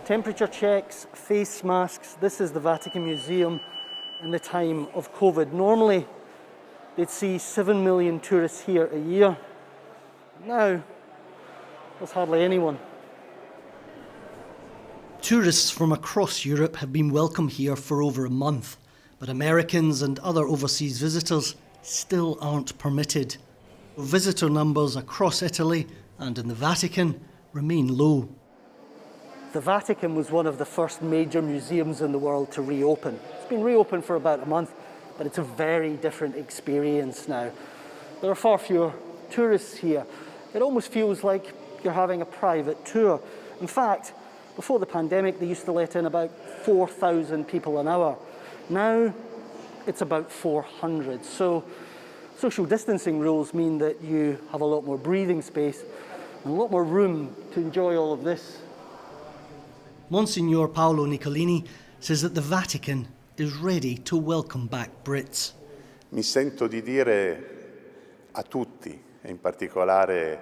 Temperature checks, face masks. This is the Vatican Museum in the time of COVID. Normally, they'd see 7 million tourists here a year. Now, there's hardly anyone. Tourists from across Europe have been welcome here for over a month, but Americans and other overseas visitors still aren't permitted. Visitor numbers across Italy and in the Vatican remain low. The Vatican was one of the first major museums in the world to reopen. It's been reopened for about a month, but it's a very different experience now. There are far fewer tourists here. It almost feels like you're having a private tour. In fact, before the pandemic, they used to let in about 4,000 people an hour. Now, it's about 400. So social distancing rules mean that you have a lot more breathing space and a lot more room to enjoy all of this. Monsignor Paolo Nicolini says that the Vatican is ready to welcome back Brits. Mi sento di dire a tutti, e in particolare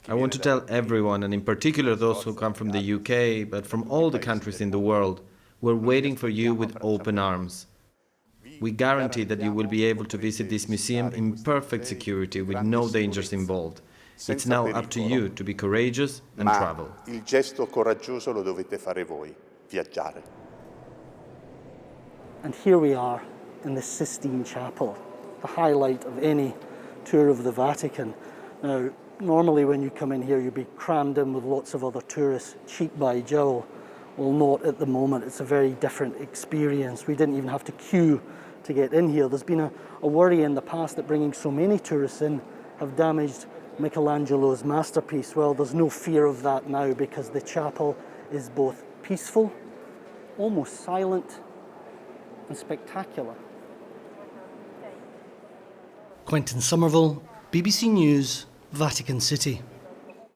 I want to tell everyone, and in particular those who come from the UK, but from all the countries in the world, we're waiting for you with open arms. We guarantee that you will be able to visit this museum in perfect security with no dangers involved. It's now up to you to be courageous and travel. Il gesto coraggioso lo dovete fare voi, viaggiare. And here we are in the Sistine Chapel, the highlight of any tour of the Vatican. Now, normally when you come in here, you'd be crammed in with lots of other tourists, cheek by jowl. Well, not at the moment. It's a very different experience. We didn't even have to queue to get in here. There's been a worry in the past that bringing so many tourists in have damaged Michelangelo's masterpiece. Well, there's no fear of that now because the chapel is both peaceful, almost silent, and spectacular. Quentin Somerville, BBC News, Vatican City.